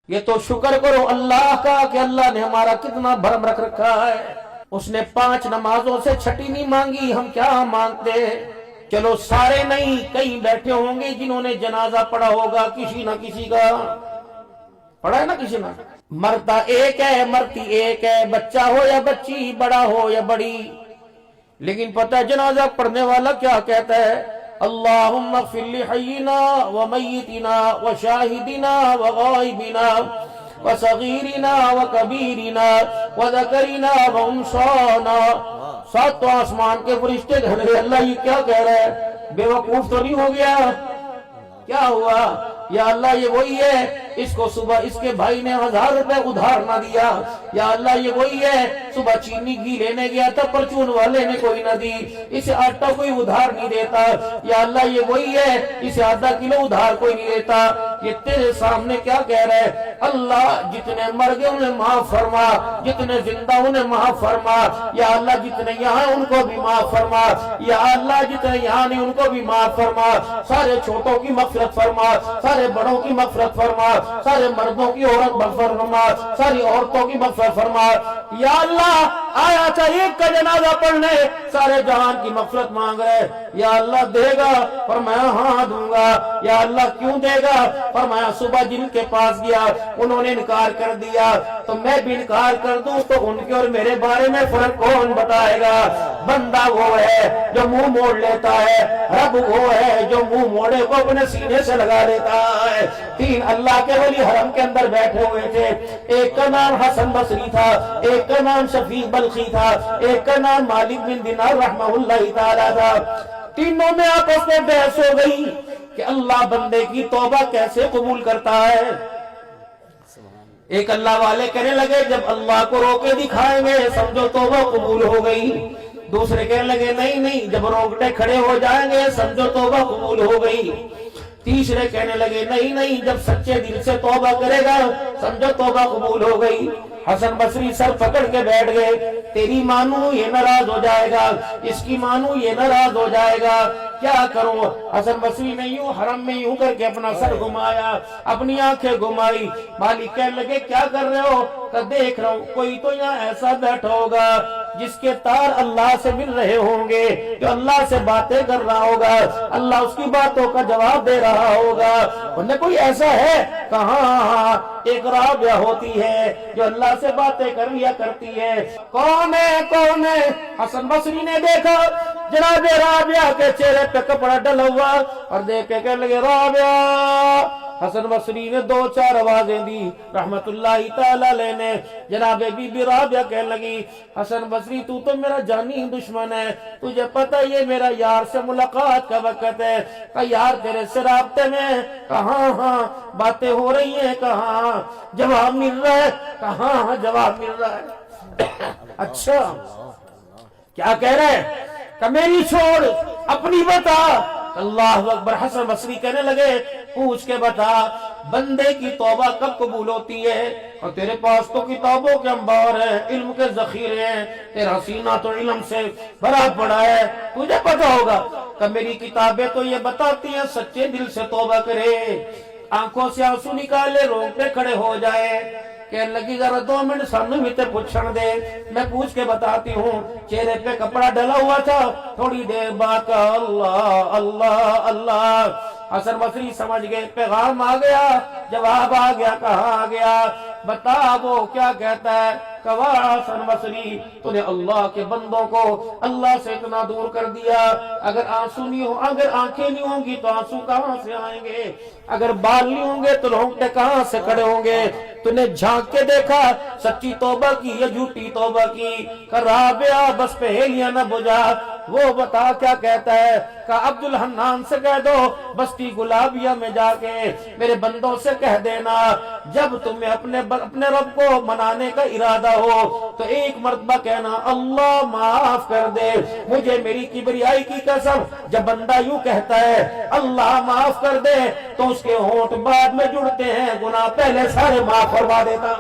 یہ تو شکر کرو اللہ کا کہ اللہ نے ہمارا کتنا بھرم رکھ رکھا ہے. اس نے 5 نمازوں سے چھٹی نہیں مانگی، ہم کیا مانگتے؟ چلو سارے نہیں، کئی بیٹھے ہوں گے جنہوں نے جنازہ پڑھا ہوگا کسی نہ کسی کا، پڑھا ہے نا کسی نے. مرتا ایک ہے، مرتی ایک ہے، بچہ ہو یا بچی، بڑا ہو یا بڑی. لیکن پتہ ہے جنازہ پڑھنے والا کیا کہتا ہے؟ اللہم اغفر لحینا ومیتنا وشاہدنا وغائبنا وصغیرنا وکبیرنا وذکرنا وانسانا. 7 آسمان کے فرشتے کہنے لگے اللہ یہ کیا کہہ رہا ہے؟ بے وقوف تو نہیں ہو گیا؟ کیا ہوا؟ یا اللہ یہ وہی ہے اس کو صبح اس کے بھائی نے 1000 روپے ادھار نہ دیا. یا اللہ یہ وہی ہے صبح چینی گھی لینے گیا تھا پرچون والے نے کوئی نہ دی، اسے آٹا کوئی ادھار نہیں دیتا. یا اللہ یہ وہی ہے اسے آدھا کلو ادھار کوئی نہیں دیتا. یہ تیرے سامنے کیا کہہ رہے ہیں؟ اللہ جتنے مر گئے انہیں معاف فرما، جتنے زندہ انہیں معاف فرما. یا اللہ جتنے یہاں ان کو بھی معاف فرما. یا اللہ جتنے یہاں نہیں ان کو بھی معاف فرما. سارے چھوٹوں کی مغفرت فرما، سارے بڑوں کی مغفرت فرما، سارے مردوں کی عورت مغفرت فرما، ساری عورتوں کی مغفرت فرما. یا اللہ آیا تھا ایک کا جنازہ پڑھنے، سارے جہان کی مغفرت مانگ رہے. یا اللہ دے گا؟ فرمایا ہاں دوں گا. یا اللہ کیوں دے گا؟ فرمایا صبح جن کے پاس گیا انہوں نے انکار کر دیا تو میں بھی انکار کر دوں تو ان کے اور میرے بارے میں فرق کون بتائے گا؟ بندہ وہ ہے جو منہ موڑ لیتا ہے، رب وہ ہے جو منہ موڑے کو اپنے سینے سے لگا لیتا ہے. 3 اللہ کے ولی حرم کے اندر بیٹھے ہوئے تھے. ایک کا نام حسن بصری تھا، ایک کا نام شفیع بلخی تھا، ایک کا نام مالک بن دینار رحمہ اللہ تعالی تھا. تینوں میں آپس میں بحث ہو گئی کہ اللہ بندے کی توبہ کیسے قبول کرتا ہے. ایک اللہ والے کہنے لگے جب اللہ کو روکے دکھائیں گے سمجھو توبہ قبول ہو گئی. دوسرے کہنے لگے نہیں جب روکتے کھڑے ہو جائیں گے سمجھو توبہ قبول ہو گئی. تیسرے کہنے لگے نہیں جب سچے دل سے توبہ کرے گا سمجھو توبہ قبول ہو گئی. حسن بصری سر پکڑ کے بیٹھ گئے. تیری مانو یہ ناراض ہو جائے گا، اس کی مانو یہ ناراض ہو جائے گا، کیا کروں؟ حسن بصری نے یوں حرم میں یوں کر کے اپنا سر گھمایا، اپنی آنکھیں گھمائی. مالک کہنے لگے کیا کر رہے ہو؟ کہ دیکھ رہا ہوں کوئی تو یہاں ایسا بیٹھا ہوگا جس کے تار اللہ سے مل رہے ہوں گے، جو اللہ سے باتیں کر رہا ہوگا، اللہ اس کی باتوں کا جواب دے رہا ہوگا. انہیں کوئی ایسا ہے؟ کہاں ایک رابعہ ہوتی ہے جو اللہ سے باتیں کر لیا کرتی ہے. کون ہے؟ حسن بصری نے دیکھا جناب رابعہ کے چہرے پہ کپڑا ڈلا ہوا اور دیکھ کے کہنے لگے رابعہ. حسن بصری نے 2-4 آوازیں دی رحمت اللہ تعالی علیہ نے. جناب بی بی رابعہ کہنے لگی حسن بصری تو میرا جانی دشمن ہے، تجھے پتہ یہ میرا یار سے ملاقات کا وقت ہے. کہ یار تیرے سے رابطے میں کہاں باتیں ہو رہی ہیں، کہاں جواب مل رہا ہے، کہاں جواب مل رہا ہے. اچھا کیا کہہ رہے؟ کہ میری چھوڑ اپنی بتا. اللہ اکبر. حسن بصری کہنے لگے پوچھ کے بتا بندے کی توبہ کب قبول ہوتی ہے؟ اور تیرے پاس تو کتابوں کے انبار ہیں، علم کے ذخیرے ہیں، تیرا سینہ تو علم سے بھرا پڑا ہے، تجھے پتا ہوگا. کہ میری کتابیں تو یہ بتاتی ہیں سچے دل سے توبہ کرے، آنکھوں سے آنسو نکالے، رونگٹے کھڑے ہو جائے. کہنے لگی ذرا 2 منٹ سامنے بھی تے پوچھن دے، میں پوچھ کے بتاتی ہوں. چہرے پہ کپڑا ڈلا ہوا تھا. تھوڑی دیر بعد کہا اللہ اللہ اللہ. حسن بصری سمجھ گئے پیغام آ گیا، جواب آ گیا. کہاں آ گیا؟ بتا وہ کیا کہتا ہے. کہا حسن بصری تو نے اللہ کے بندوں کو اللہ سے اتنا دور کر دیا. اگر آنسو نہیں ہو، اگر آنکھیں نہیں ہوں گی تو آنسو کہاں سے آئیں گے؟ اگر بال نہیں ہوں گے تو رونگٹے کہاں سے کھڑے ہوں گے؟ تو نے جھانک کے دیکھا سچی توبہ کی یا جھوٹی توبہ کی؟ کہ رابعہ بس پہیلیاں نہ بجھا، وہ بتا کیا کہتا ہے. کہ عبد الحنان سے کہہ دو بستی گلابیہ میں جا کے میرے بندوں سے کہہ دینا جب تمہیں اپنے رب کو منانے کا ارادہ ہو تو ایک مرتبہ کہنا اللہ معاف کر دے مجھے میری کبریائی کی قسم. جب بندہ یوں کہتا ہے اللہ معاف کر دے تو اس کے ہونٹ بعد میں جڑتے ہیں، گناہ پہلے سارے معاف فرما دیتا.